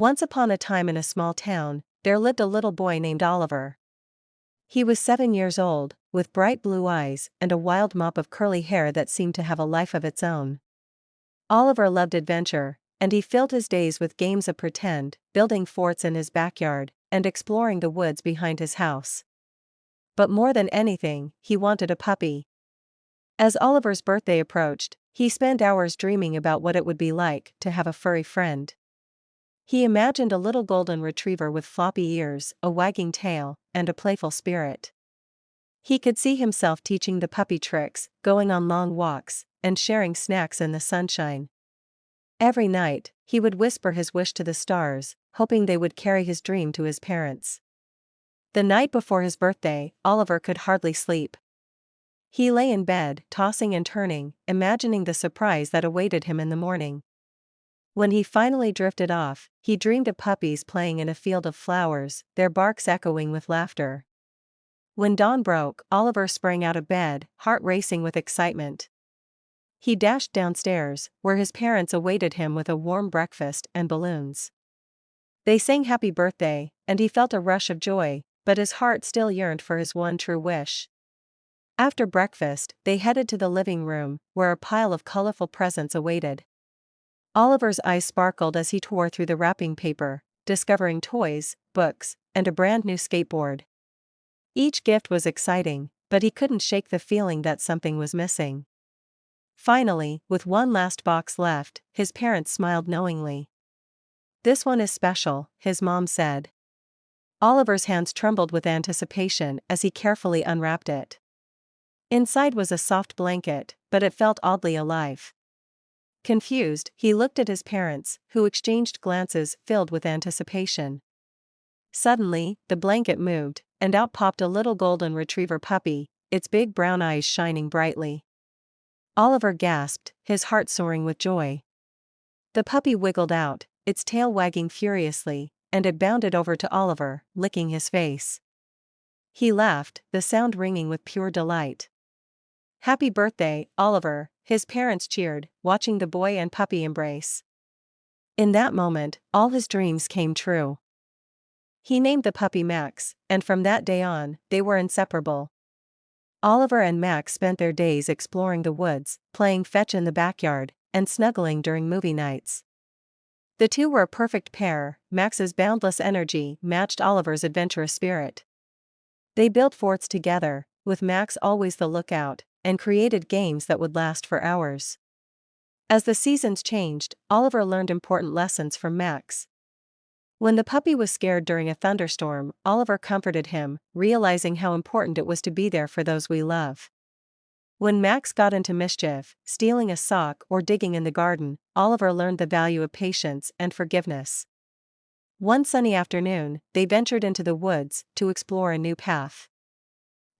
Once upon a time in a small town, there lived a little boy named Oliver. He was 7 years old, with bright blue eyes and a wild mop of curly hair that seemed to have a life of its own. Oliver loved adventure, and he filled his days with games of pretend, building forts in his backyard, and exploring the woods behind his house. But more than anything, he wanted a puppy. As Oliver's birthday approached, he spent hours dreaming about what it would be like to have a furry friend. He imagined a little golden retriever with floppy ears, a wagging tail, and a playful spirit. He could see himself teaching the puppy tricks, going on long walks, and sharing snacks in the sunshine. Every night, he would whisper his wish to the stars, hoping they would carry his dream to his parents. The night before his birthday, Oliver could hardly sleep. He lay in bed, tossing and turning, imagining the surprise that awaited him in the morning. When he finally drifted off, he dreamed of puppies playing in a field of flowers, their barks echoing with laughter. When dawn broke, Oliver sprang out of bed, heart racing with excitement. He dashed downstairs, where his parents awaited him with a warm breakfast and balloons. They sang happy birthday, and he felt a rush of joy, but his heart still yearned for his one true wish. After breakfast, they headed to the living room, where a pile of colorful presents awaited. Oliver's eyes sparkled as he tore through the wrapping paper, discovering toys, books, and a brand new skateboard. Each gift was exciting, but he couldn't shake the feeling that something was missing. Finally, with one last box left, his parents smiled knowingly. "This one is special," his mom said. Oliver's hands trembled with anticipation as he carefully unwrapped it. Inside was a soft blanket, but it felt oddly alive. Confused, he looked at his parents, who exchanged glances filled with anticipation. Suddenly, the blanket moved, and out popped a little golden retriever puppy, its big brown eyes shining brightly. Oliver gasped, his heart soaring with joy. The puppy wiggled out, its tail wagging furiously, and it bounded over to Oliver, licking his face. He laughed, the sound ringing with pure delight. "Happy birthday, Oliver," his parents cheered, watching the boy and puppy embrace. In that moment, all his dreams came true. He named the puppy Max, and from that day on, they were inseparable. Oliver and Max spent their days exploring the woods, playing fetch in the backyard, and snuggling during movie nights. The two were a perfect pair. Max's boundless energy matched Oliver's adventurous spirit. They built forts together, with Max always the lookout, and created games that would last for hours. As the seasons changed, Oliver learned important lessons from Max. When the puppy was scared during a thunderstorm, Oliver comforted him, realizing how important it was to be there for those we love. When Max got into mischief, stealing a sock or digging in the garden, Oliver learned the value of patience and forgiveness. One sunny afternoon, they ventured into the woods to explore a new path.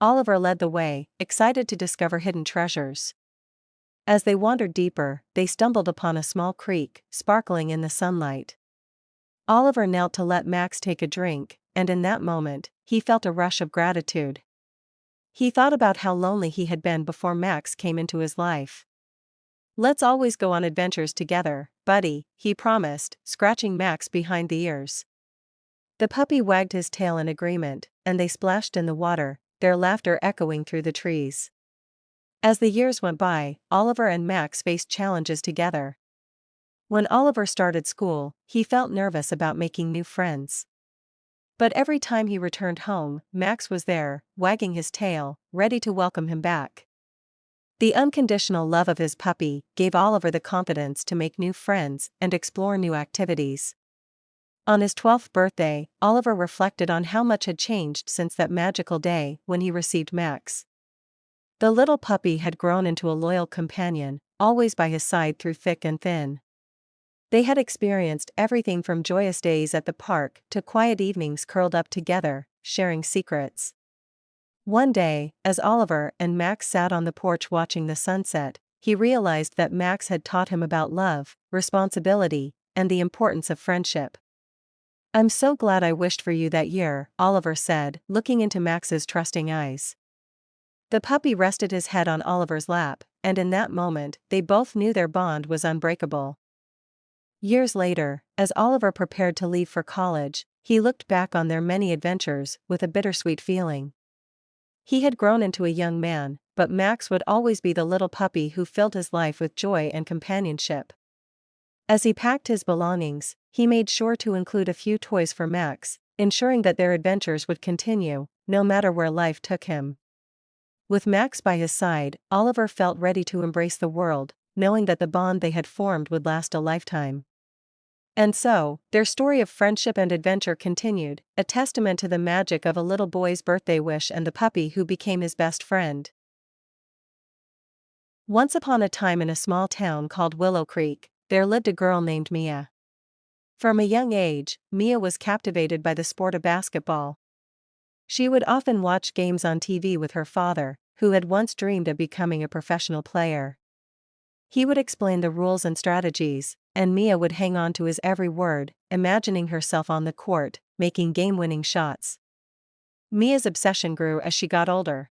Oliver led the way, excited to discover hidden treasures. As they wandered deeper, they stumbled upon a small creek, sparkling in the sunlight. Oliver knelt to let Max take a drink, and in that moment, he felt a rush of gratitude. He thought about how lonely he had been before Max came into his life. "Let's always go on adventures together, buddy," he promised, scratching Max behind the ears. The puppy wagged his tail in agreement, and they splashed in the water, their laughter echoing through the trees. As the years went by, Oliver and Max faced challenges together. When Oliver started school, he felt nervous about making new friends. But every time he returned home, Max was there, wagging his tail, ready to welcome him back. The unconditional love of his puppy gave Oliver the confidence to make new friends and explore new activities. On his 12th birthday, Oliver reflected on how much had changed since that magical day when he received Max. The little puppy had grown into a loyal companion, always by his side through thick and thin. They had experienced everything from joyous days at the park to quiet evenings curled up together, sharing secrets. One day, as Oliver and Max sat on the porch watching the sunset, he realized that Max had taught him about love, responsibility, and the importance of friendship. "I'm so glad I wished for you that year," Oliver said, looking into Max's trusting eyes. The puppy rested his head on Oliver's lap, and in that moment, they both knew their bond was unbreakable. Years later, as Oliver prepared to leave for college, he looked back on their many adventures with a bittersweet feeling. He had grown into a young man, but Max would always be the little puppy who filled his life with joy and companionship. As he packed his belongings, he made sure to include a few toys for Max, ensuring that their adventures would continue, no matter where life took him. With Max by his side, Oliver felt ready to embrace the world, knowing that the bond they had formed would last a lifetime. And so, their story of friendship and adventure continued, a testament to the magic of a little boy's birthday wish and the puppy who became his best friend. Once upon a time in a small town called Willow Creek, there lived a girl named Mia. From a young age, Mia was captivated by the sport of basketball. She would often watch games on TV with her father, who had once dreamed of becoming a professional player. He would explain the rules and strategies, and Mia would hang on to his every word, imagining herself on the court, making game-winning shots. Mia's obsession grew as she got older.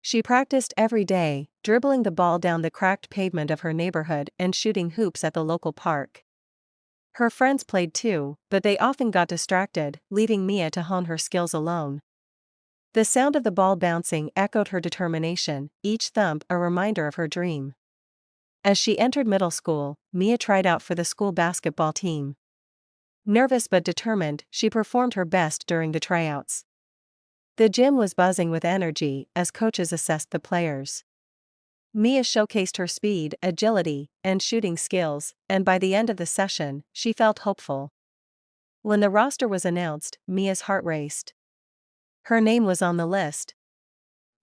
She practiced every day, dribbling the ball down the cracked pavement of her neighborhood and shooting hoops at the local park. Her friends played too, but they often got distracted, leaving Mia to hone her skills alone. The sound of the ball bouncing echoed her determination, each thump a reminder of her dream. As she entered middle school, Mia tried out for the school basketball team. Nervous but determined, she performed her best during the tryouts. The gym was buzzing with energy as coaches assessed the players. Mia showcased her speed, agility, and shooting skills, and by the end of the session, she felt hopeful. When the roster was announced, Mia's heart raced. Her name was on the list.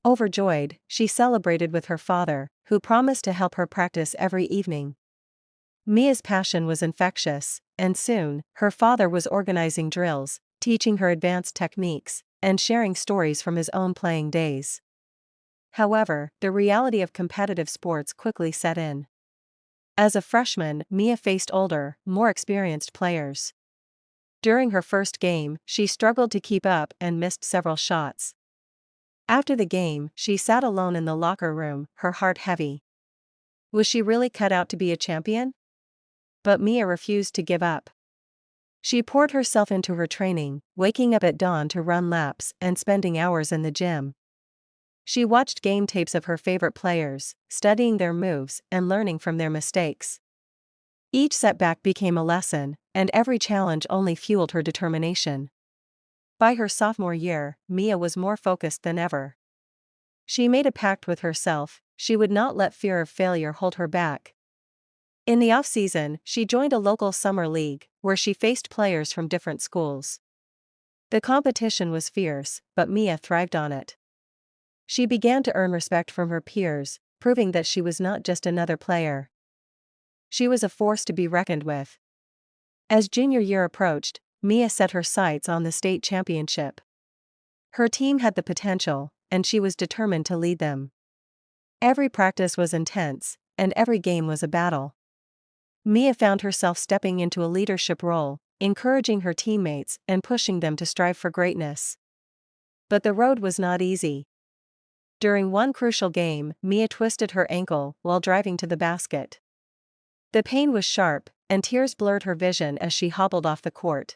Overjoyed, she celebrated with her father, who promised to help her practice every evening. Mia's passion was infectious, and soon, her father was organizing drills, teaching her advanced techniques, and sharing stories from his own playing days. However, the reality of competitive sports quickly set in. As a freshman, Mia faced older, more experienced players. During her first game, she struggled to keep up and missed several shots. After the game, she sat alone in the locker room, her heart heavy. Was she really cut out to be a champion? But Mia refused to give up. She poured herself into her training, waking up at dawn to run laps and spending hours in the gym. She watched game tapes of her favorite players, studying their moves and learning from their mistakes. Each setback became a lesson, and every challenge only fueled her determination. By her sophomore year, Mia was more focused than ever. She made a pact with herself: she would not let fear of failure hold her back. In the off-season, she joined a local summer league, where she faced players from different schools. The competition was fierce, but Mia thrived on it. She began to earn respect from her peers, proving that she was not just another player. She was a force to be reckoned with. As junior year approached, Mia set her sights on the state championship. Her team had the potential, and she was determined to lead them. Every practice was intense, and every game was a battle. Mia found herself stepping into a leadership role, encouraging her teammates and pushing them to strive for greatness. But the road was not easy. During one crucial game, Mia twisted her ankle while driving to the basket. The pain was sharp, and tears blurred her vision as she hobbled off the court.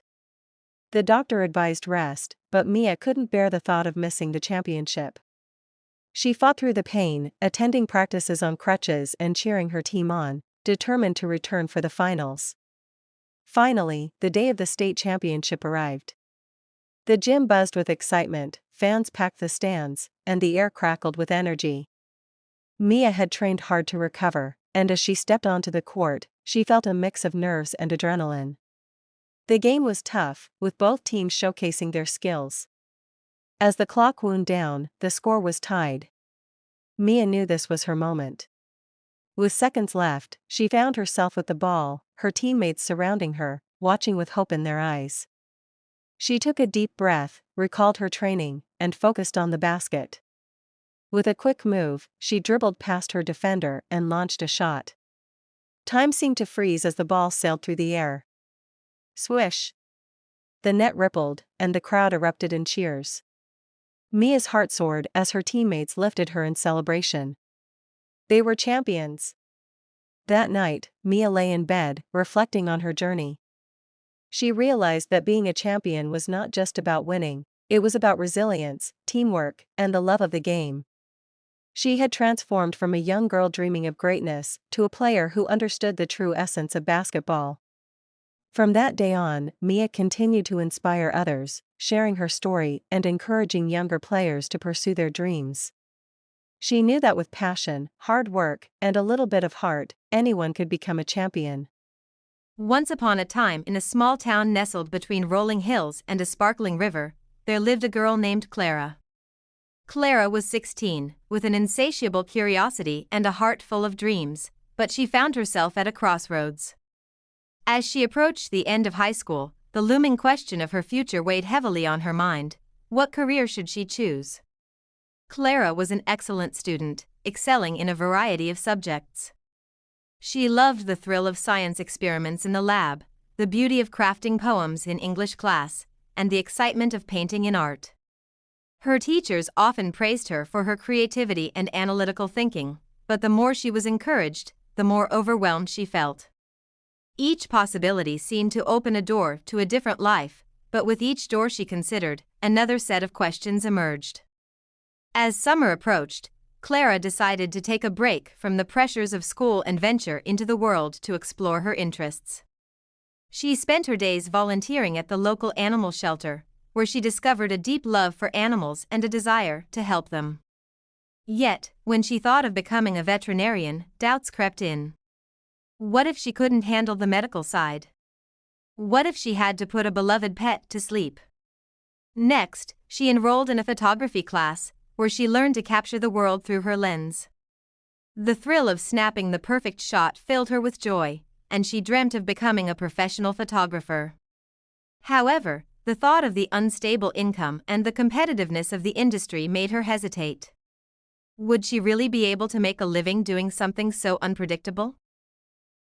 The doctor advised rest, but Mia couldn't bear the thought of missing the championship. She fought through the pain, attending practices on crutches and cheering her team on, determined to return for the finals. Finally, the day of the state championship arrived. The gym buzzed with excitement, fans packed the stands, and the air crackled with energy. Mia had trained hard to recover, and as she stepped onto the court, she felt a mix of nerves and adrenaline. The game was tough, with both teams showcasing their skills. As the clock wound down, the score was tied. Mia knew this was her moment. With seconds left, she found herself with the ball, her teammates surrounding her, watching with hope in their eyes. She took a deep breath, recalled her training, and focused on the basket. With a quick move, she dribbled past her defender and launched a shot. Time seemed to freeze as the ball sailed through the air. Swish! The net rippled, and the crowd erupted in cheers. Mia's heart soared as her teammates lifted her in celebration. They were champions. That night, Mia lay in bed, reflecting on her journey. She realized that being a champion was not just about winning, it was about resilience, teamwork, and the love of the game. She had transformed from a young girl dreaming of greatness to a player who understood the true essence of basketball. From that day on, Mia continued to inspire others, sharing her story and encouraging younger players to pursue their dreams. She knew that with passion, hard work, and a little bit of heart, anyone could become a champion. Once upon a time, in a small town nestled between rolling hills and a sparkling river, there lived a girl named Clara. Clara was 16, with an insatiable curiosity and a heart full of dreams, but she found herself at a crossroads. As she approached the end of high school, the looming question of her future weighed heavily on her mind. What career should she choose? Clara was an excellent student, excelling in a variety of subjects. She loved the thrill of science experiments in the lab, the beauty of crafting poems in English class, and the excitement of painting in art. Her teachers often praised her for her creativity and analytical thinking, but the more she was encouraged, the more overwhelmed she felt. Each possibility seemed to open a door to a different life, but with each door she considered, another set of questions emerged. As summer approached, Clara decided to take a break from the pressures of school and venture into the world to explore her interests. She spent her days volunteering at the local animal shelter, where she discovered a deep love for animals and a desire to help them. Yet, when she thought of becoming a veterinarian, doubts crept in. What if she couldn't handle the medical side? What if she had to put a beloved pet to sleep? Next, she enrolled in a photography class, where she learned to capture the world through her lens. The thrill of snapping the perfect shot filled her with joy, and she dreamt of becoming a professional photographer. However, the thought of the unstable income and the competitiveness of the industry made her hesitate. Would she really be able to make a living doing something so unpredictable?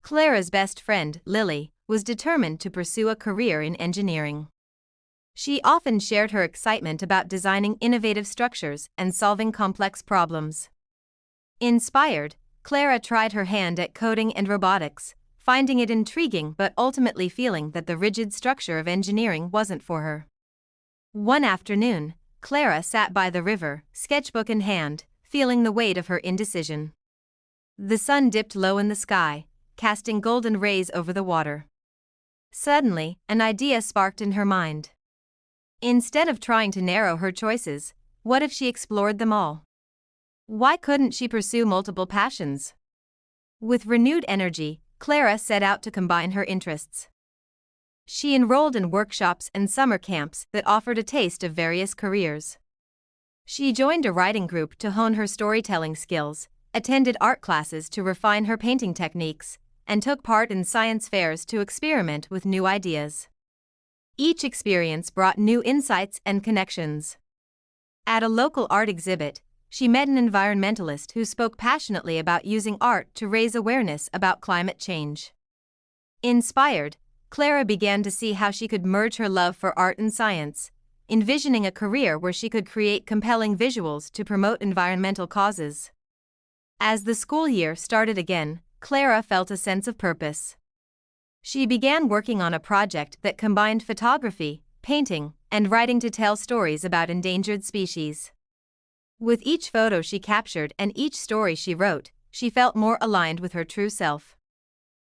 Clara's best friend, Lily, was determined to pursue a career in engineering. She often shared her excitement about designing innovative structures and solving complex problems. Inspired, Clara tried her hand at coding and robotics, finding it intriguing but ultimately feeling that the rigid structure of engineering wasn't for her. One afternoon, Clara sat by the river, sketchbook in hand, feeling the weight of her indecision. The sun dipped low in the sky, casting golden rays over the water. Suddenly, an idea sparked in her mind. Instead of trying to narrow her choices, what if she explored them all? Why couldn't she pursue multiple passions? With renewed energy, Clara set out to combine her interests. She enrolled in workshops and summer camps that offered a taste of various careers. She joined a writing group to hone her storytelling skills, attended art classes to refine her painting techniques, and took part in science fairs to experiment with new ideas. Each experience brought new insights and connections. At a local art exhibit, she met an environmentalist who spoke passionately about using art to raise awareness about climate change. Inspired, Clara began to see how she could merge her love for art and science, envisioning a career where she could create compelling visuals to promote environmental causes. As the school year started again, Clara felt a sense of purpose. She began working on a project that combined photography, painting, and writing to tell stories about endangered species. With each photo she captured and each story she wrote, she felt more aligned with her true self.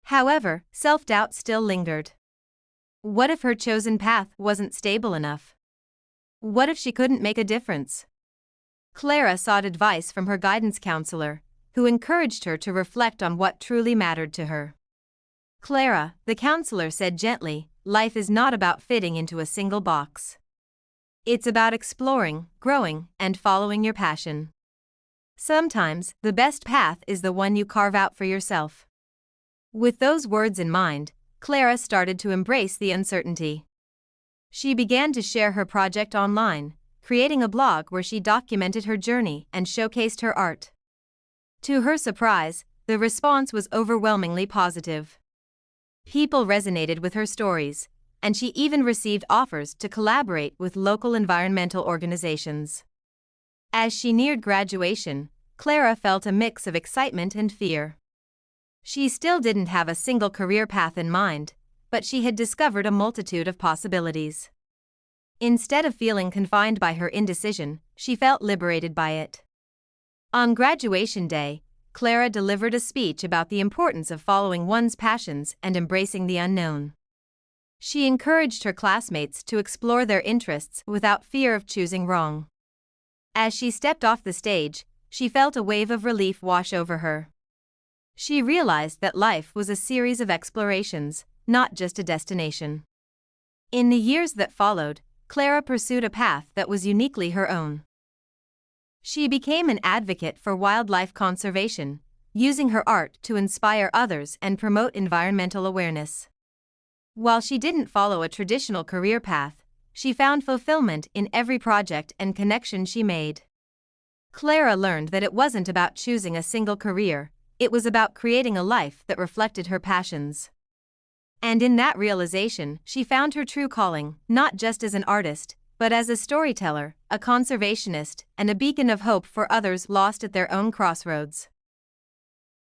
However, self-doubt still lingered. What if her chosen path wasn't stable enough? What if she couldn't make a difference? Clara sought advice from her guidance counselor, who encouraged her to reflect on what truly mattered to her. Clara, the counselor said gently, life is not about fitting into a single box. It's about exploring, growing, and following your passion. Sometimes, the best path is the one you carve out for yourself. With those words in mind, Clara started to embrace the uncertainty. She began to share her project online, creating a blog where she documented her journey and showcased her art. To her surprise, the response was overwhelmingly positive. People resonated with her stories, and she even received offers to collaborate with local environmental organizations. As she neared graduation, Clara felt a mix of excitement and fear. She still didn't have a single career path in mind, but she had discovered a multitude of possibilities. Instead of feeling confined by her indecision, she felt liberated by it. On graduation day, Clara delivered a speech about the importance of following one's passions and embracing the unknown. She encouraged her classmates to explore their interests without fear of choosing wrong. As she stepped off the stage, she felt a wave of relief wash over her. She realized that life was a series of explorations, not just a destination. In the years that followed, Clara pursued a path that was uniquely her own. She became an advocate for wildlife conservation, using her art to inspire others and promote environmental awareness. While she didn't follow a traditional career path, she found fulfillment in every project and connection she made. Clara learned that it wasn't about choosing a single career, it was about creating a life that reflected her passions. And in that realization, she found her true calling, not just as an artist, but as a storyteller, a conservationist, and a beacon of hope for others lost at their own crossroads.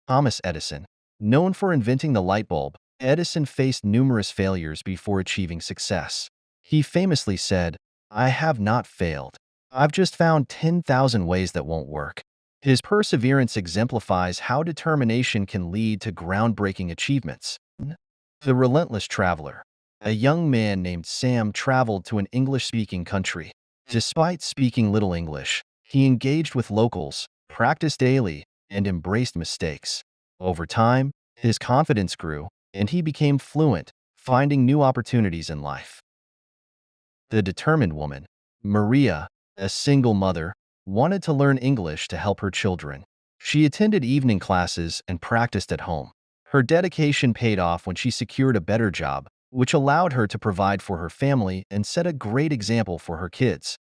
Thomas Edison. Known for inventing the light bulb, Edison faced numerous failures before achieving success. He famously said, "I have not failed. I've just found 10,000 ways that won't work." His perseverance exemplifies how determination can lead to groundbreaking achievements. The Relentless Traveler. A young man named Sam traveled to an English-speaking country. Despite speaking little English, he engaged with locals, practiced daily, and embraced mistakes. Over time, his confidence grew, and he became fluent, finding new opportunities in life. The Determined Woman. Maria, a single mother, wanted to learn English to help her children. She attended evening classes and practiced at home. Her dedication paid off when she secured a better job, which allowed her to provide for her family and set a great example for her kids.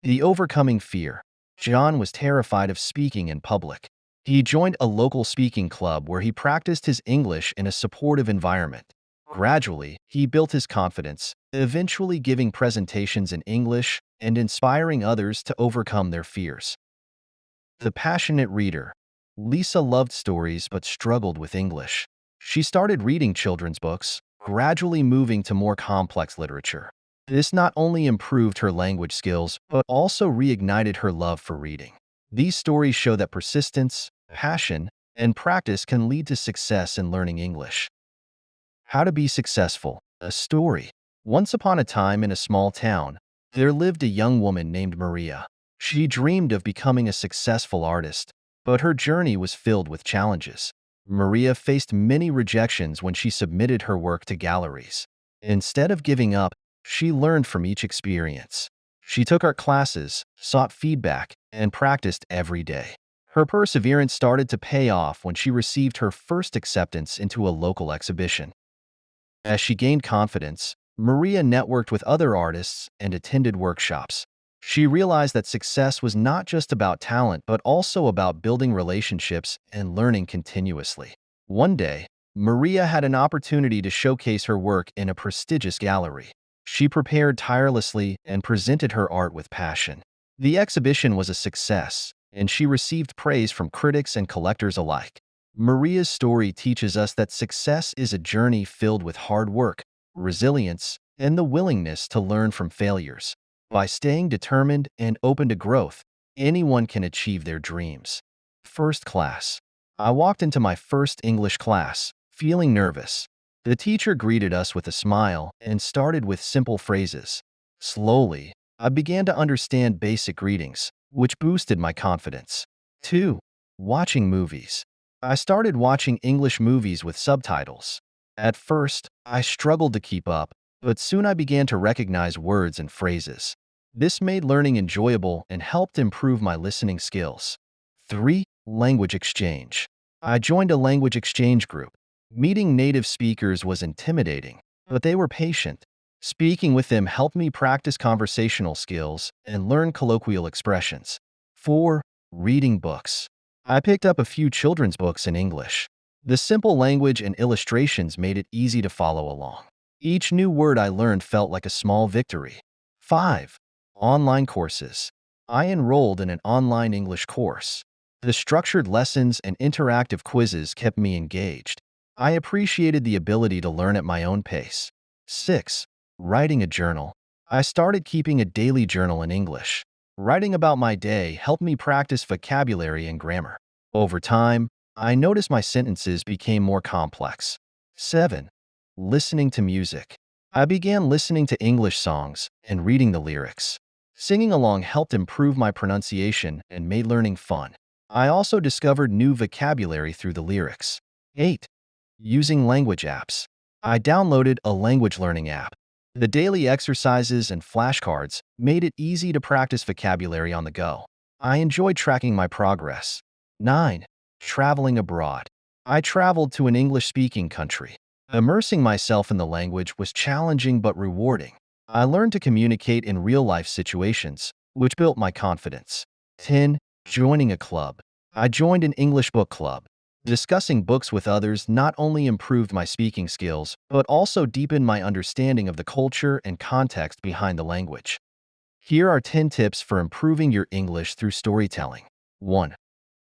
The Overcoming Fear. John was terrified of speaking in public. He joined a local speaking club where he practiced his English in a supportive environment. Gradually, he built his confidence, eventually giving presentations in English and inspiring others to overcome their fears. The Passionate Reader. Lisa loved stories but struggled with English. She started reading children's books, gradually moving to more complex literature. This not only improved her language skills, but also reignited her love for reading. These stories show that persistence, passion, and practice can lead to success in learning English. How to be successful. A story. Once upon a time in a small town, there lived a young woman named Maria. She dreamed of becoming a successful artist, but her journey was filled with challenges. Maria faced many rejections when she submitted her work to galleries. Instead of giving up, she learned from each experience. She took art classes, sought feedback, and practiced every day. Her perseverance started to pay off when she received her first acceptance into a local exhibition. As she gained confidence, Maria networked with other artists and attended workshops. She realized that success was not just about talent but also about building relationships and learning continuously. One day, Maria had an opportunity to showcase her work in a prestigious gallery. She prepared tirelessly and presented her art with passion. The exhibition was a success, and she received praise from critics and collectors alike. Maria's story teaches us that success is a journey filled with hard work, resilience, and the willingness to learn from failures. By staying determined and open to growth, anyone can achieve their dreams. First class. I walked into my first English class, feeling nervous. The teacher greeted us with a smile and started with simple phrases. Slowly, I began to understand basic greetings, which boosted my confidence. 2. Watching movies. I started watching English movies with subtitles. At first, I struggled to keep up, but soon I began to recognize words and phrases. This made learning enjoyable and helped improve my listening skills. 3. Language exchange. I joined a language exchange group. Meeting native speakers was intimidating, but they were patient. Speaking with them helped me practice conversational skills and learn colloquial expressions. 4. Reading books. I picked up a few children's books in English. The simple language and illustrations made it easy to follow along. Each new word I learned felt like a small victory. 5. Online courses. I enrolled in an online English course. The structured lessons and interactive quizzes kept me engaged. I appreciated the ability to learn at my own pace. 6. Writing a journal. I started keeping a daily journal in English. Writing about my day helped me practice vocabulary and grammar. Over time, I noticed my sentences became more complex. 7. Listening to music. I began listening to English songs and reading the lyrics. Singing along helped improve my pronunciation and made learning fun. I also discovered new vocabulary through the lyrics. 8. Using language apps. I downloaded a language learning app. The daily exercises and flashcards made it easy to practice vocabulary on the go. I enjoyed tracking my progress. 9. Traveling abroad. I traveled to an English-speaking country. Immersing myself in the language was challenging but rewarding. I learned to communicate in real-life situations, which built my confidence. 10. Joining a club. I joined an English book club. Discussing books with others not only improved my speaking skills, but also deepened my understanding of the culture and context behind the language. Here are 10 tips for improving your English through storytelling. 1.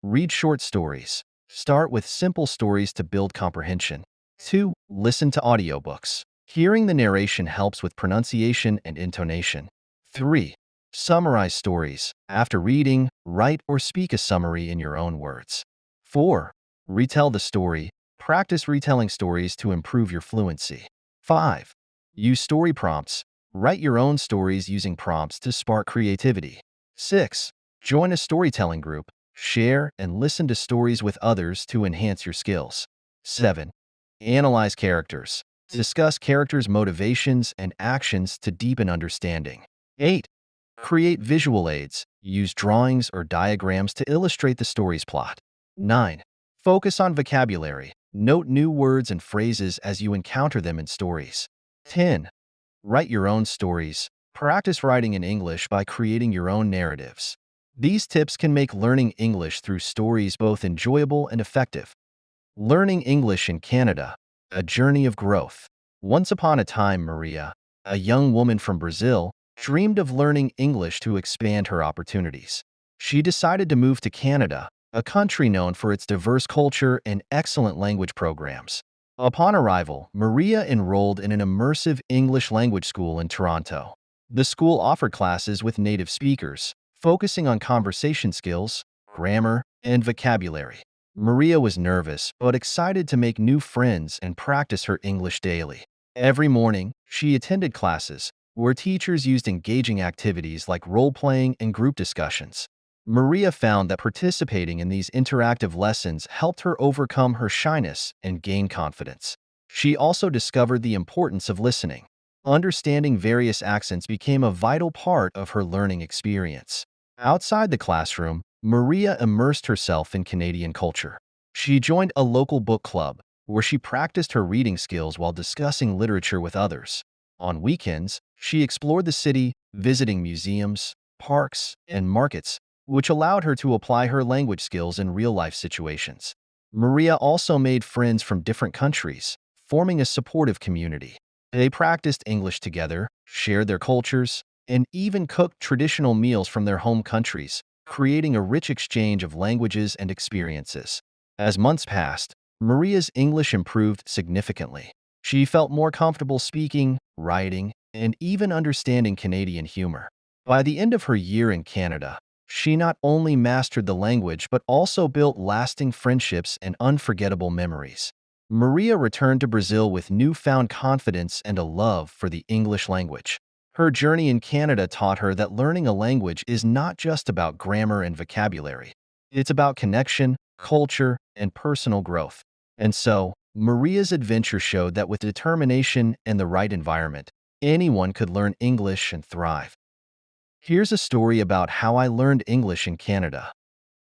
Read short stories. Start with simple stories to build comprehension. 2. Listen to audiobooks. Hearing the narration helps with pronunciation and intonation. 3. Summarize stories. After reading, write or speak a summary in your own words. 4. Retell the story. Practice retelling stories to improve your fluency. 5. Use story prompts. Write your own stories using prompts to spark creativity. 6. Join a storytelling group. Share and listen to stories with others to enhance your skills. 7. Analyze characters. Discuss characters' motivations and actions to deepen understanding. 8. Create visual aids. Use drawings or diagrams to illustrate the story's plot. 9. Focus on vocabulary. Note new words and phrases as you encounter them in stories. 10. Write your own stories. Practice writing in English by creating your own narratives. These tips can make learning English through stories both enjoyable and effective. Learning English in Canada. A journey of growth. Once upon a time, Maria, a young woman from Brazil, dreamed of learning English to expand her opportunities. She decided to move to Canada, a country known for its diverse culture and excellent language programs. Upon arrival, Maria enrolled in an immersive English language school in Toronto. The school offered classes with native speakers, focusing on conversation skills, grammar, and vocabulary. Maria was nervous but excited to make new friends and practice her English daily. Every morning, she attended classes, where teachers used engaging activities like role-playing and group discussions. Maria found that participating in these interactive lessons helped her overcome her shyness and gain confidence. She also discovered the importance of listening. Understanding various accents became a vital part of her learning experience. Outside the classroom, Maria immersed herself in Canadian culture. She joined a local book club, where she practiced her reading skills while discussing literature with others. On weekends, she explored the city, visiting museums, parks, and markets, which allowed her to apply her language skills in real-life situations. Maria also made friends from different countries, forming a supportive community. They practiced English together, shared their cultures, and even cooked traditional meals from their home countries, creating a rich exchange of languages and experiences. As months passed, Maria's English improved significantly. She felt more comfortable speaking, writing, and even understanding Canadian humor. By the end of her year in Canada, she not only mastered the language but also built lasting friendships and unforgettable memories. Maria returned to Brazil with newfound confidence and a love for the English language. Her journey in Canada taught her that learning a language is not just about grammar and vocabulary. It's about connection, culture, and personal growth. And so, Maria's adventure showed that with determination and the right environment, anyone could learn English and thrive. Here's a story about how I learned English in Canada.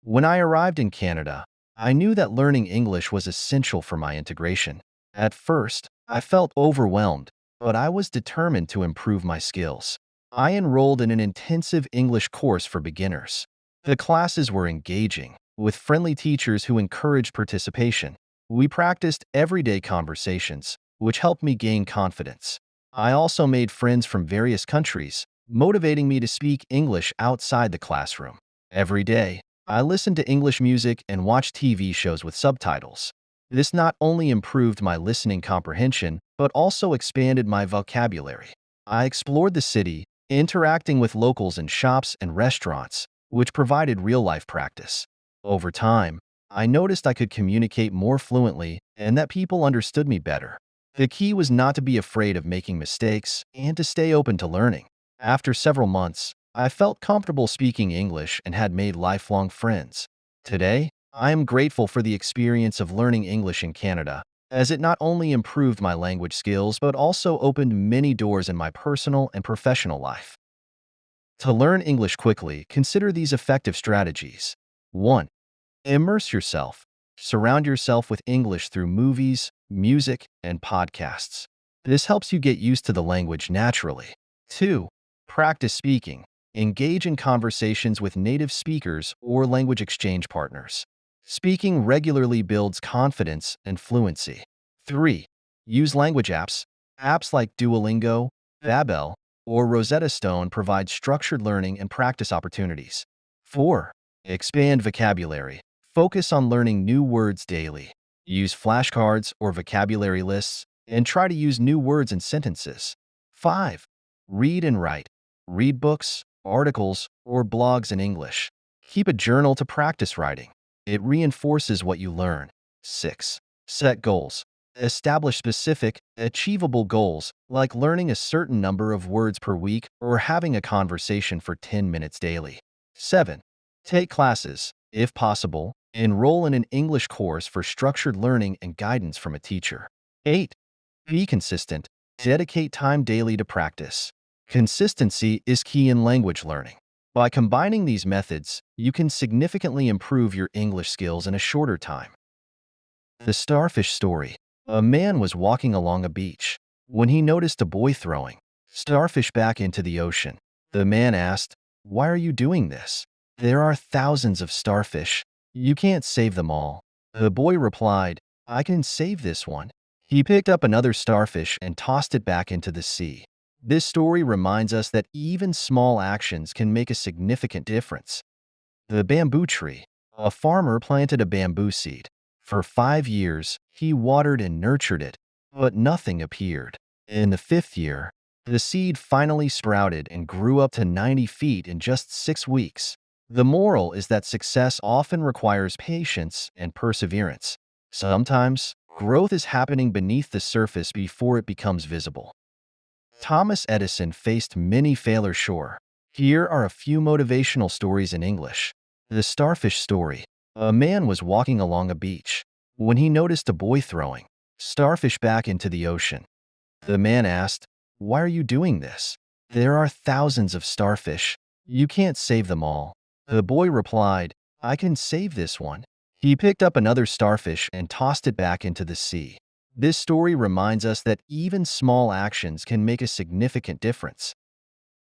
When I arrived in Canada, I knew that learning English was essential for my integration. At first, I felt overwhelmed, but I was determined to improve my skills. I enrolled in an intensive English course for beginners. The classes were engaging, with friendly teachers who encouraged participation. We practiced everyday conversations, which helped me gain confidence. I also made friends from various countries, motivating me to speak English outside the classroom. Every day, I listened to English music and watched TV shows with subtitles. This not only improved my listening comprehension, but also expanded my vocabulary. I explored the city, interacting with locals in shops and restaurants, which provided real-life practice. Over time, I noticed I could communicate more fluently and that people understood me better. The key was not to be afraid of making mistakes and to stay open to learning. After several months, I felt comfortable speaking English and had made lifelong friends. Today, I am grateful for the experience of learning English in Canada, as it not only improved my language skills but also opened many doors in my personal and professional life. To learn English quickly, consider these effective strategies. 1. Immerse yourself. Surround yourself with English through movies, music, and podcasts. This helps you get used to the language naturally. 2. Practice speaking. Engage in conversations with native speakers or language exchange partners. Speaking regularly builds confidence and fluency. 3. Use language apps. Apps like Duolingo, Babbel, or Rosetta Stone provide structured learning and practice opportunities. 4. Expand vocabulary. Focus on learning new words daily. Use flashcards or vocabulary lists and try to use new words and sentences. 5. Read and write. Read books, articles, or blogs in English. Keep a journal to practice writing. It reinforces what you learn. 6. Set goals. Establish specific, achievable goals, like learning a certain number of words per week or having a conversation for 10 minutes daily. 7. Take classes. If possible, enroll in an English course for structured learning and guidance from a teacher. 8. Be consistent. Dedicate time daily to practice. Consistency is key in language learning. By combining these methods, you can significantly improve your English skills in a shorter time. The starfish story. A man was walking along a beach when he noticed a boy throwing starfish back into the ocean. The man asked, "Why are you doing this? There are thousands of starfish. You can't save them all." The boy replied, "I can save this one." He picked up another starfish and tossed it back into the sea. This story reminds us that even small actions can make a significant difference. The bamboo tree. A farmer planted a bamboo seed. For 5 years, he watered and nurtured it, but nothing appeared. In the 5th year, the seed finally sprouted and grew up to 90 feet in just 6 weeks. The moral is that success often requires patience and perseverance. Sometimes, growth is happening beneath the surface before it becomes visible. Thomas Edison faced many failures. Here are a few motivational stories in English. The starfish story. A man was walking along a beach when he noticed a boy throwing starfish back into the ocean. The man asked, "Why are you doing this? There are thousands of starfish. You can't save them all." The boy replied, "I can save this one." He picked up another starfish and tossed it back into the sea. This story reminds us that even small actions can make a significant difference.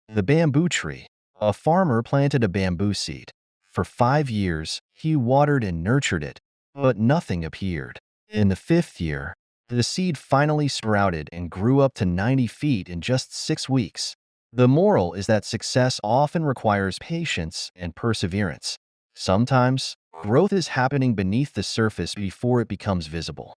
The bamboo tree. A farmer planted a bamboo seed. For 5 years, he watered and nurtured it, but nothing appeared. In the 5th year, the seed finally sprouted and grew up to 90 feet in just 6 weeks. The moral is that success often requires patience and perseverance. Sometimes, growth is happening beneath the surface before it becomes visible.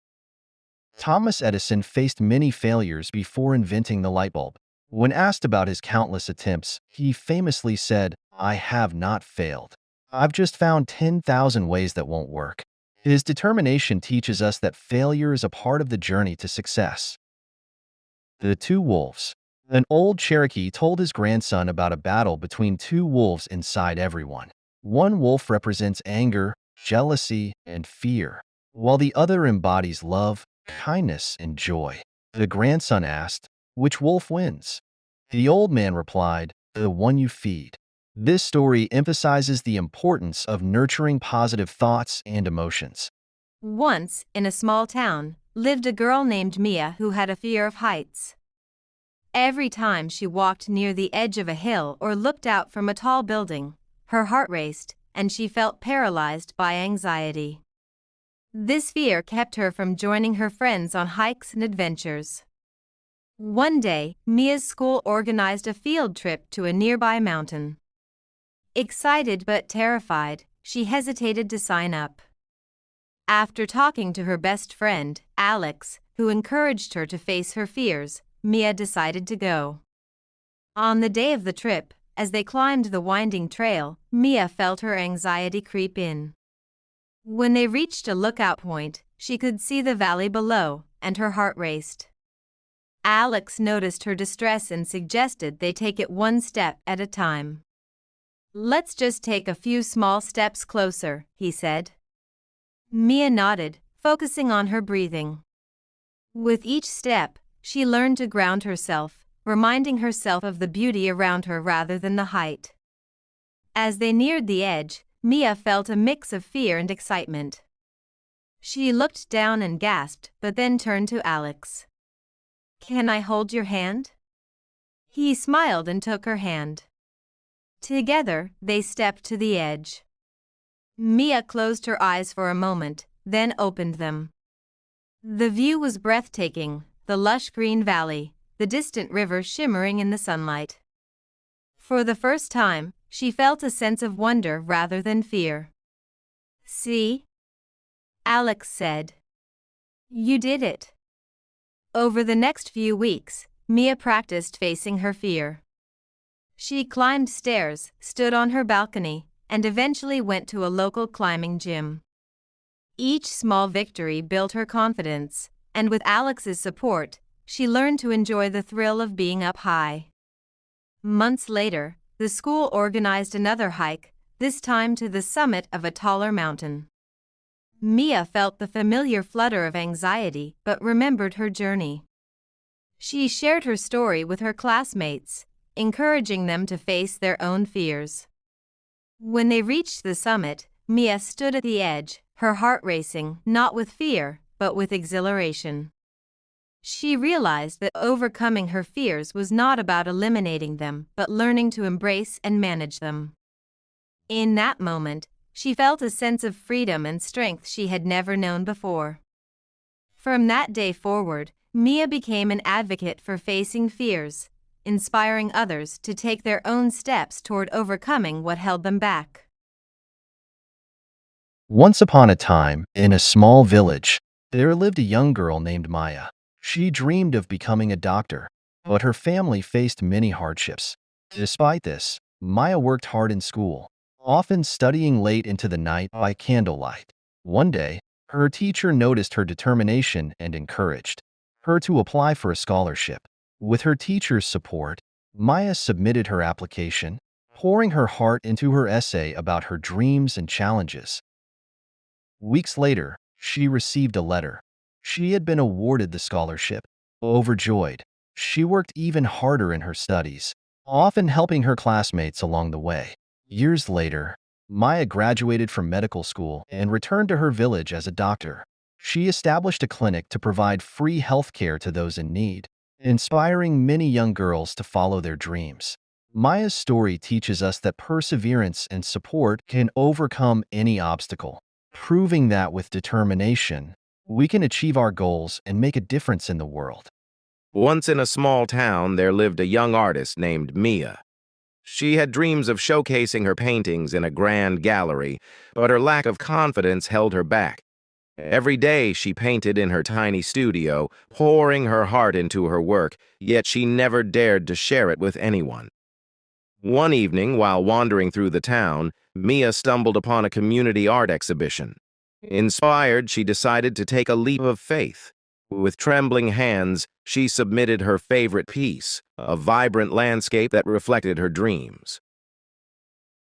Thomas Edison faced many failures before inventing the light bulb. When asked about his countless attempts, he famously said, "I have not failed. I've just found 10,000 ways that won't work." His determination teaches us that failure is a part of the journey to success. The two wolves. An old Cherokee told his grandson about a battle between two wolves inside everyone. One wolf represents anger, jealousy, and fear, while the other embodies love, kindness, and joy. The grandson asked, "Which wolf wins?" The old man replied, "The one you feed." This story emphasizes the importance of nurturing positive thoughts and emotions. Once, in a small town, lived a girl named Mia who had a fear of heights. Every time she walked near the edge of a hill or looked out from a tall building, her heart raced, and she felt paralyzed by anxiety. This fear kept her from joining her friends on hikes and adventures. One day, Mia's school organized a field trip to a nearby mountain. Excited but terrified, she hesitated to sign up. After talking to her best friend, Alex, who encouraged her to face her fears, Mia decided to go. On the day of the trip, as they climbed the winding trail, Mia felt her anxiety creep in. When they reached a lookout point, she could see the valley below, and her heart raced. Alex noticed her distress and suggested they take it one step at a time. "Let's just take a few small steps closer," he said. Mia nodded, focusing on her breathing. With each step, she learned to ground herself, reminding herself of the beauty around her rather than the height. As they neared the edge, Mia felt a mix of fear and excitement. She looked down and gasped, but then turned to Alex. "Can I hold your hand?" He smiled and took her hand. Together, they stepped to the edge. Mia closed her eyes for a moment, then opened them. The view was breathtaking, the lush green valley, the distant river shimmering in the sunlight. For the first time, she felt a sense of wonder rather than fear. "See?" Alex said. "You did it." Over the next few weeks, Mia practiced facing her fear. She climbed stairs, stood on her balcony, and eventually went to a local climbing gym. Each small victory built her confidence, and with Alex's support, she learned to enjoy the thrill of being up high. Months later, the school organized another hike, this time to the summit of a taller mountain. Mia felt the familiar flutter of anxiety but remembered her journey. She shared her story with her classmates, encouraging them to face their own fears. When they reached the summit, Mia stood at the edge, her heart racing, not with fear, but with exhilaration. She realized that overcoming her fears was not about eliminating them, but learning to embrace and manage them. In that moment, she felt a sense of freedom and strength she had never known before. From that day forward, Mia became an advocate for facing fears, inspiring others to take their own steps toward overcoming what held them back. Once upon a time, in a small village, there lived a young girl named Maya. She dreamed of becoming a doctor, but her family faced many hardships. Despite this, Maya worked hard in school, often studying late into the night by candlelight. One day, her teacher noticed her determination and encouraged her to apply for a scholarship. With her teacher's support, Maya submitted her application, pouring her heart into her essay about her dreams and challenges. Weeks later, she received a letter. She had been awarded the scholarship. Overjoyed, she worked even harder in her studies, often helping her classmates along the way. Years later, Maya graduated from medical school and returned to her village as a doctor. She established a clinic to provide free health care to those in need, inspiring many young girls to follow their dreams. Maya's story teaches us that perseverance and support can overcome any obstacle, proving that with determination, we can achieve our goals and make a difference in the world. Once in a small town, there lived a young artist named Mia. She had dreams of showcasing her paintings in a grand gallery, but her lack of confidence held her back. Every day she painted in her tiny studio, pouring her heart into her work, yet she never dared to share it with anyone. One evening, while wandering through the town, Mia stumbled upon a community art exhibition. Inspired, she decided to take a leap of faith. With trembling hands, she submitted her favorite piece, a vibrant landscape that reflected her dreams.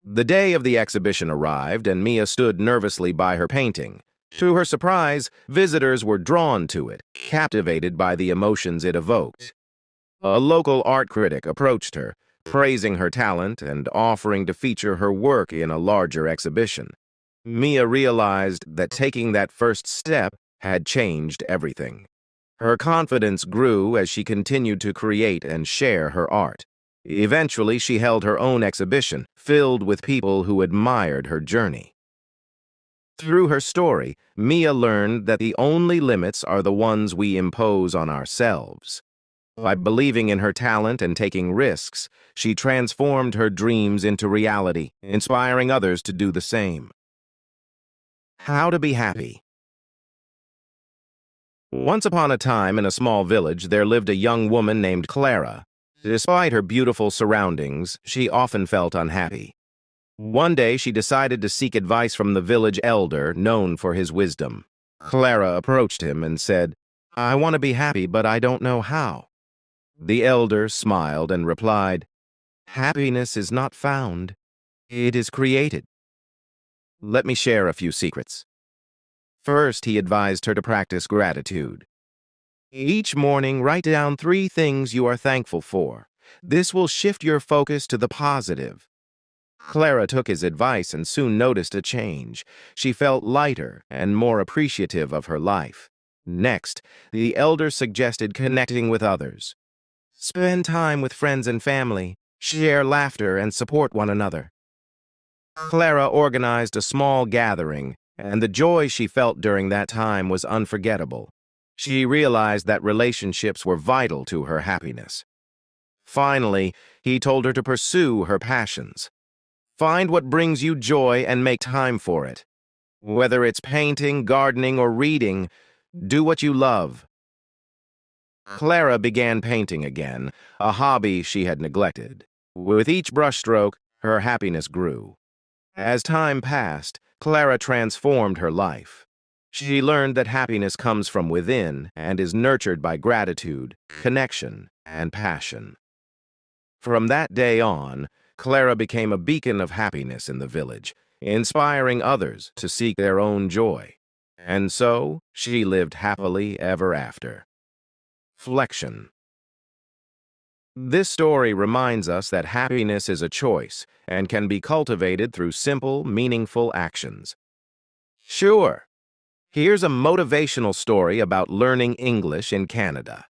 The day of the exhibition arrived, and Mia stood nervously by her painting. To her surprise, visitors were drawn to it, captivated by the emotions it evoked. A local art critic approached her, praising her talent and offering to feature her work in a larger exhibition. Mia realized that taking that first step had changed everything. Her confidence grew as she continued to create and share her art. Eventually, she held her own exhibition, filled with people who admired her journey. Through her story, Mia learned that the only limits are the ones we impose on ourselves. By believing in her talent and taking risks, she transformed her dreams into reality, inspiring others to do the same. How to be happy. Once upon a time in a small village, there lived a young woman named Clara. Despite her beautiful surroundings, she often felt unhappy. One day, she decided to seek advice from the village elder, known for his wisdom. Clara approached him and said, "I want to be happy, but I don't know how." The elder smiled and replied, "Happiness is not found. It is created." Let me share a few secrets. First, he advised her to practice gratitude. Each morning, write down 3 things you are thankful for. This will shift your focus to the positive. Clara took his advice and soon noticed a change. She felt lighter and more appreciative of her life. Next, the elder suggested connecting with others. Spend time with friends and family, share laughter, and support one another. Clara organized a small gathering, and the joy she felt during that time was unforgettable. She realized that relationships were vital to her happiness. Finally, he told her to pursue her passions. Find what brings you joy and make time for it. Whether it's painting, gardening, or reading, do what you love. Clara began painting again, a hobby she had neglected. With each brushstroke, her happiness grew. As time passed, Clara transformed her life. She learned that happiness comes from within and is nurtured by gratitude, connection, and passion. From that day on, Clara became a beacon of happiness in the village, inspiring others to seek their own joy. And so, she lived happily ever after. Flexion. This story reminds us that happiness is a choice and can be cultivated through simple, meaningful actions. Sure. Here's a motivational story about learning English in Canada.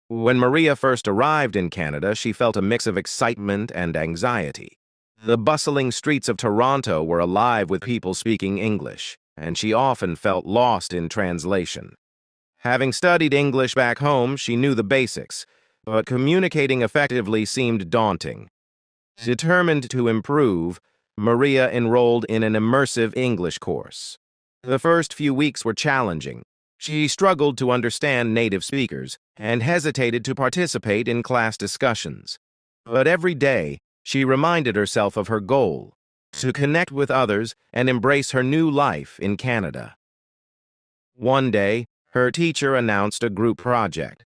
When Maria first arrived in Canada, she felt a mix of excitement and anxiety. The bustling streets of Toronto were alive with people speaking English, and she often felt lost in translation. Having studied English back home, she knew the basics, but communicating effectively seemed daunting. Determined to improve, Maria enrolled in an immersive English course. The first few weeks were challenging. She struggled to understand native speakers and hesitated to participate in class discussions. But every day, she reminded herself of her goal, to connect with others and embrace her new life in Canada. One day, her teacher announced a group project.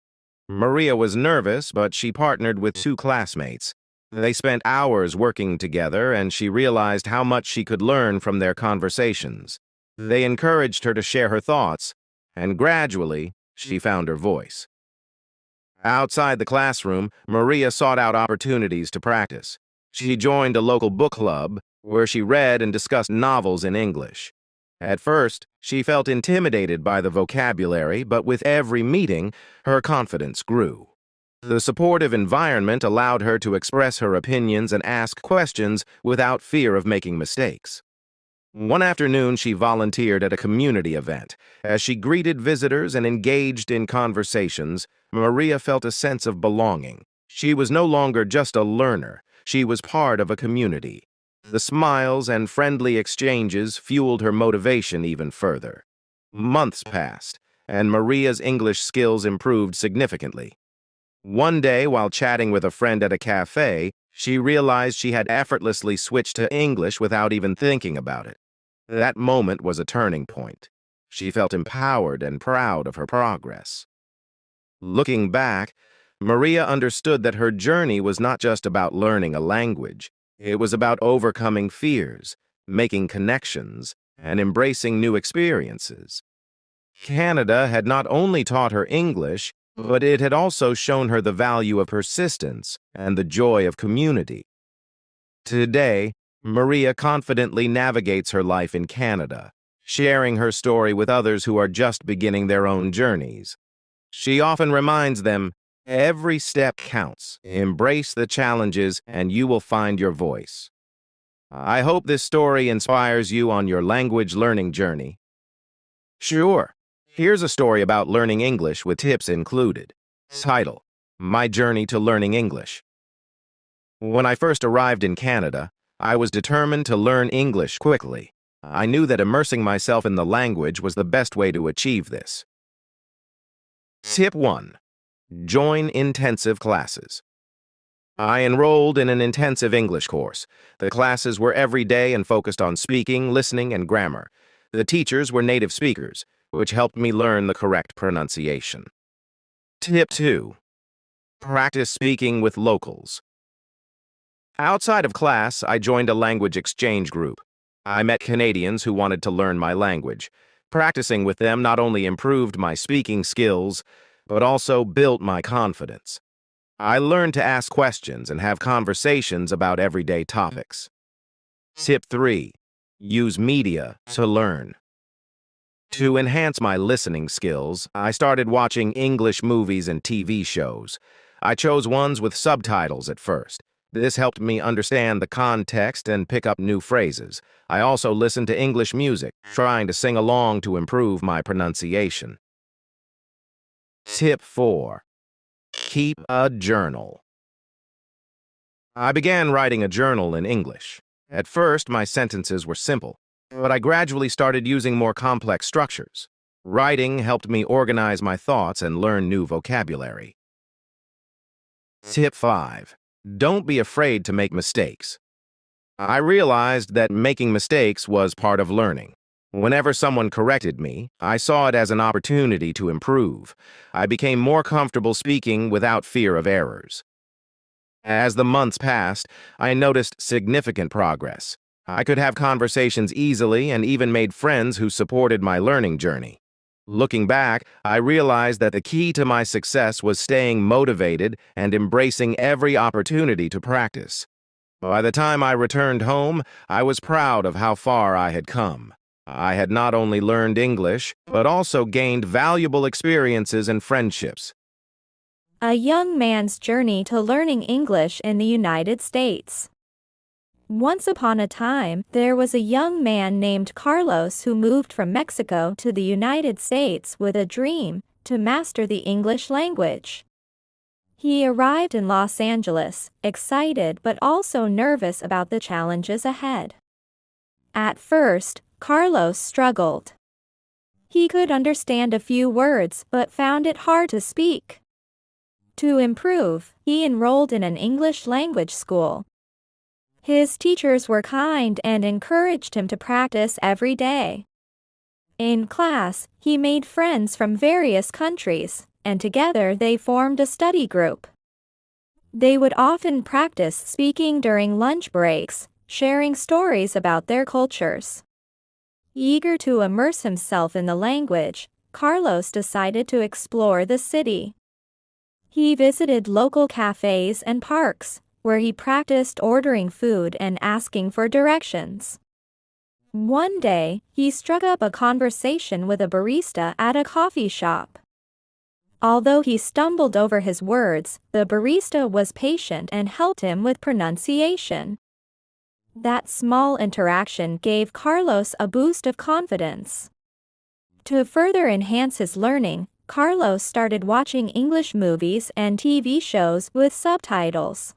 Maria was nervous, but she partnered with 2 classmates. They spent hours working together, and she realized how much she could learn from their conversations. They encouraged her to share her thoughts, and gradually, she found her voice. Outside the classroom, Maria sought out opportunities to practice. She joined a local book club, where she read and discussed novels in English. At first, she felt intimidated by the vocabulary, but with every meeting, her confidence grew. The supportive environment allowed her to express her opinions and ask questions without fear of making mistakes. One afternoon, she volunteered at a community event. As she greeted visitors and engaged in conversations, Maria felt a sense of belonging. She was no longer just a learner. She was part of a community. The smiles and friendly exchanges fueled her motivation even further. Months passed, and Maria's English skills improved significantly. One day, while chatting with a friend at a cafe, she realized she had effortlessly switched to English without even thinking about it. That moment was a turning point. She felt empowered and proud of her progress. Looking back, Maria understood that her journey was not just about learning a language. It was about overcoming fears, making connections, and embracing new experiences. Canada had not only taught her English, but it had also shown her the value of persistence and the joy of community. Today, Maria confidently navigates her life in Canada, sharing her story with others who are just beginning their own journeys. She often reminds them, every step counts. Embrace the challenges, and you will find your voice. I hope this story inspires you on your language learning journey. Sure. Here's a story about learning English with tips included. Title: My Journey to Learning English. When I first arrived in Canada, I was determined to learn English quickly. I knew that immersing myself in the language was the best way to achieve this. Tip 1. Join intensive classes. I enrolled in an intensive English course. The classes were every day and focused on speaking, listening, and grammar. The teachers were native speakers, which helped me learn the correct pronunciation. Tip 2. Practice speaking with locals. Outside of class, I joined a language exchange group. I met Canadians who wanted to learn my language. Practicing with them not only improved my speaking skills, but also built my confidence. I learned to ask questions and have conversations about everyday topics. Tip 3. Use media to learn. To enhance my listening skills, I started watching English movies and TV shows. I chose ones with subtitles at first. This helped me understand the context and pick up new phrases. I also listened to English music, trying to sing along to improve my pronunciation. Tip 4. Keep a journal. I began writing a journal in English. At first, my sentences were simple, but I gradually started using more complex structures. Writing helped me organize my thoughts and learn new vocabulary. Tip 5. Don't be afraid to make mistakes. I realized that making mistakes was part of learning. Whenever someone corrected me, I saw it as an opportunity to improve. I became more comfortable speaking without fear of errors. As the months passed, I noticed significant progress. I could have conversations easily and even made friends who supported my learning journey. Looking back, I realized that the key to my success was staying motivated and embracing every opportunity to practice. By the time I returned home, I was proud of how far I had come. I had not only learned English, but also gained valuable experiences and friendships. A young man's journey to learning English in the United States. Once upon a time, there was a young man named Carlos who moved from Mexico to the United States with a dream to master the English language. He arrived in Los Angeles, excited but also nervous about the challenges ahead. At first, Carlos struggled. He could understand a few words but found it hard to speak. To improve, he enrolled in an English language school. His teachers were kind and encouraged him to practice every day. In class, he made friends from various countries, and together they formed a study group. They would often practice speaking during lunch breaks, sharing stories about their cultures. Eager to immerse himself in the language, Carlos decided to explore the city. He visited local cafes and parks, where he practiced ordering food and asking for directions. One day, he struck up a conversation with a barista at a coffee shop. Although he stumbled over his words, the barista was patient and helped him with pronunciation. That small interaction gave Carlos a boost of confidence. To further enhance his learning, Carlos started watching English movies and TV shows with subtitles.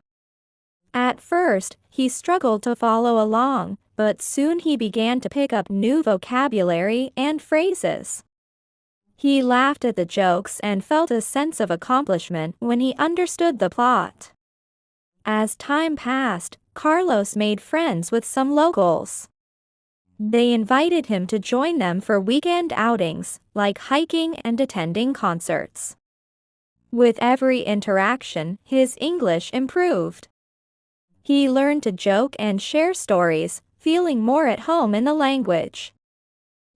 At first, he struggled to follow along, but soon he began to pick up new vocabulary and phrases. He laughed at the jokes and felt a sense of accomplishment when he understood the plot. As time passed, Carlos made friends with some locals. They invited him to join them for weekend outings, like hiking and attending concerts. With every interaction, his English improved. He learned to joke and share stories, feeling more at home in the language.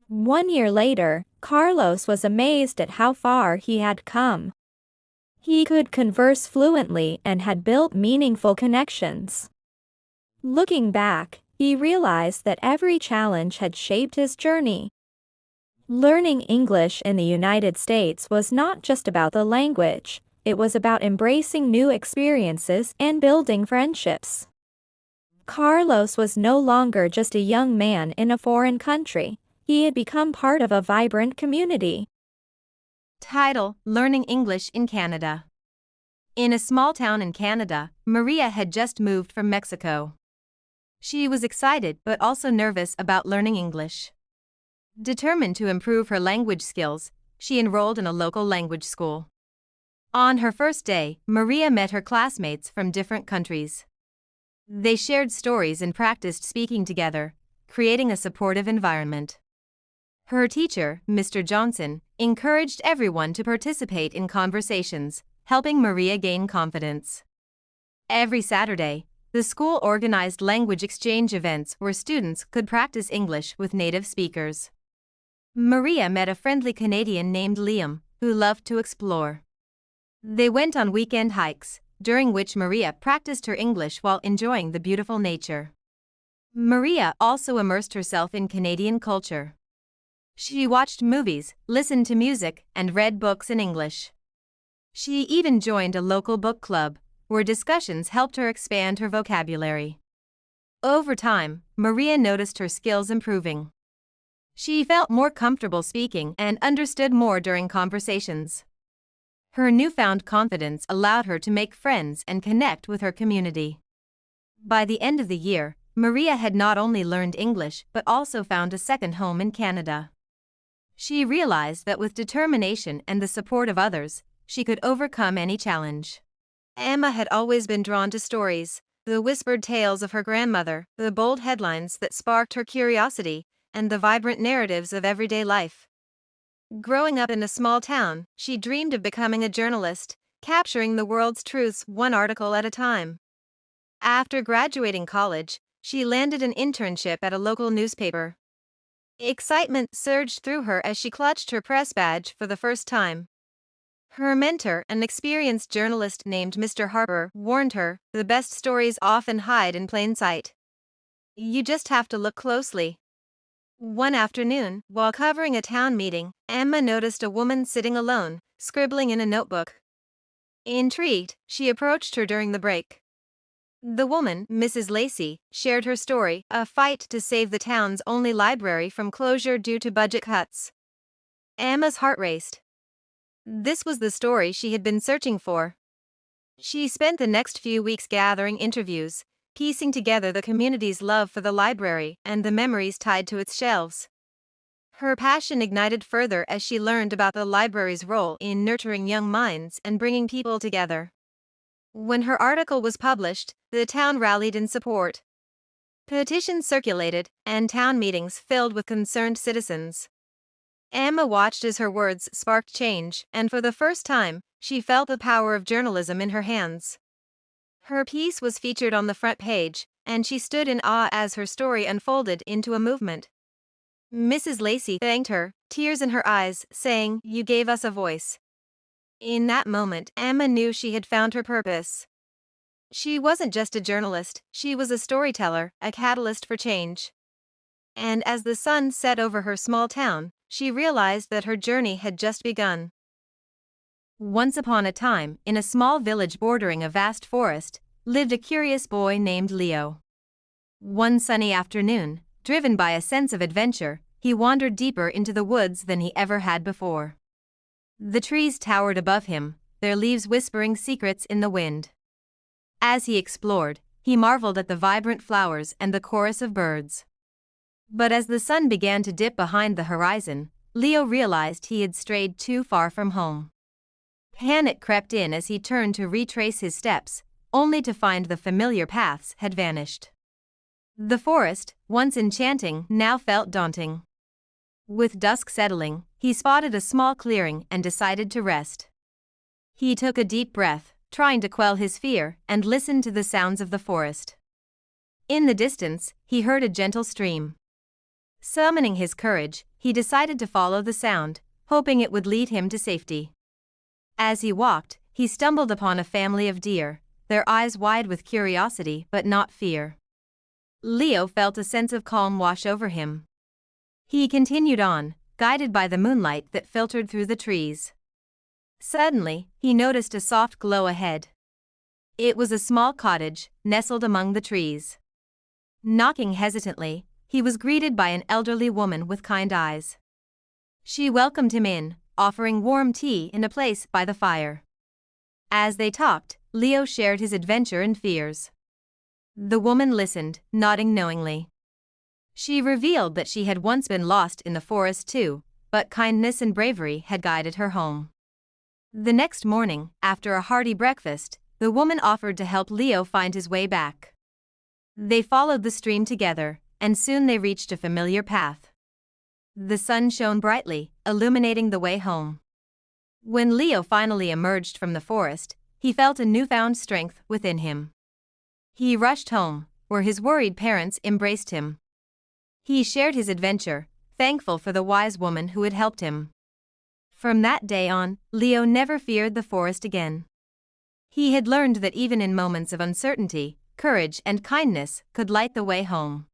1 year later, Carlos was amazed at how far he had come. He could converse fluently and had built meaningful connections. Looking back, he realized that every challenge had shaped his journey. Learning English in the United States was not just about the language. It was about embracing new experiences and building friendships. Carlos was no longer just a young man in a foreign country. He had become part of a vibrant community. Title: Learning English in Canada. In a small town in Canada, Maria had just moved from Mexico. She was excited but also nervous about learning English. Determined to improve her language skills, she enrolled in a local language school. On her first day, Maria met her classmates from different countries. They shared stories and practiced speaking together, creating a supportive environment. Her teacher, Mr. Johnson, encouraged everyone to participate in conversations, helping Maria gain confidence. Every Saturday, the school organized language exchange events where students could practice English with native speakers. Maria met a friendly Canadian named Liam, who loved to explore. They went on weekend hikes, during which Maria practiced her English while enjoying the beautiful nature. Maria also immersed herself in Canadian culture. She watched movies, listened to music, and read books in English. She even joined a local book club, where discussions helped her expand her vocabulary. Over time, Maria noticed her skills improving. She felt more comfortable speaking and understood more during conversations. Her newfound confidence allowed her to make friends and connect with her community. By the end of the year, Maria had not only learned English but also found a second home in Canada. She realized that with determination and the support of others, she could overcome any challenge. Emma had always been drawn to stories, the whispered tales of her grandmother, the bold headlines that sparked her curiosity, and the vibrant narratives of everyday life. Growing up in a small town, she dreamed of becoming a journalist, capturing the world's truths one article at a time. After graduating college, she landed an internship at a local newspaper. Excitement surged through her as she clutched her press badge for the first time. Her mentor, an experienced journalist named Mr. Harper, warned her, "The best stories often hide in plain sight. You just have to look closely." One afternoon, while covering a town meeting, Emma noticed a woman sitting alone, scribbling in a notebook. Intrigued, she approached her during the break. The woman, Mrs. Lacey, shared her story, a fight to save the town's only library from closure due to budget cuts. Emma's heart raced. This was the story she had been searching for. She spent the next few weeks gathering interviews, piecing together the community's love for the library and the memories tied to its shelves. Her passion ignited further as she learned about the library's role in nurturing young minds and bringing people together. When her article was published, the town rallied in support. Petitions circulated, and town meetings filled with concerned citizens. Emma watched as her words sparked change, and for the first time, she felt the power of journalism in her hands. Her piece was featured on the front page, and she stood in awe as her story unfolded into a movement. Mrs. Lacey thanked her, tears in her eyes, saying, "You gave us a voice." In that moment, Emma knew she had found her purpose. She wasn't just a journalist, she was a storyteller, a catalyst for change. And as the sun set over her small town, she realized that her journey had just begun. Once upon a time, in a small village bordering a vast forest, lived a curious boy named Leo. One sunny afternoon, driven by a sense of adventure, he wandered deeper into the woods than he ever had before. The trees towered above him, their leaves whispering secrets in the wind. As he explored, he marveled at the vibrant flowers and the chorus of birds. But as the sun began to dip behind the horizon, Leo realized he had strayed too far from home. Panic crept in as he turned to retrace his steps, only to find the familiar paths had vanished. The forest, once enchanting, now felt daunting. With dusk settling, he spotted a small clearing and decided to rest. He took a deep breath, trying to quell his fear, and listened to the sounds of the forest. In the distance, he heard a gentle stream. Summoning his courage, he decided to follow the sound, hoping it would lead him to safety. As he walked, he stumbled upon a family of deer, their eyes wide with curiosity but not fear. Leo felt a sense of calm wash over him. He continued on, guided by the moonlight that filtered through the trees. Suddenly, he noticed a soft glow ahead. It was a small cottage, nestled among the trees. Knocking hesitantly, he was greeted by an elderly woman with kind eyes. She welcomed him in, offering warm tea in a place by the fire. As they talked, Leo shared his adventure and fears. The woman listened, nodding knowingly. She revealed that she had once been lost in the forest too, but kindness and bravery had guided her home. The next morning, after a hearty breakfast, the woman offered to help Leo find his way back. They followed the stream together, and soon they reached a familiar path. The sun shone brightly, illuminating the way home. When Leo finally emerged from the forest, he felt a newfound strength within him. He rushed home, where his worried parents embraced him. He shared his adventure, thankful for the wise woman who had helped him. From that day on, Leo never feared the forest again. He had learned that even in moments of uncertainty, courage and kindness could light the way home.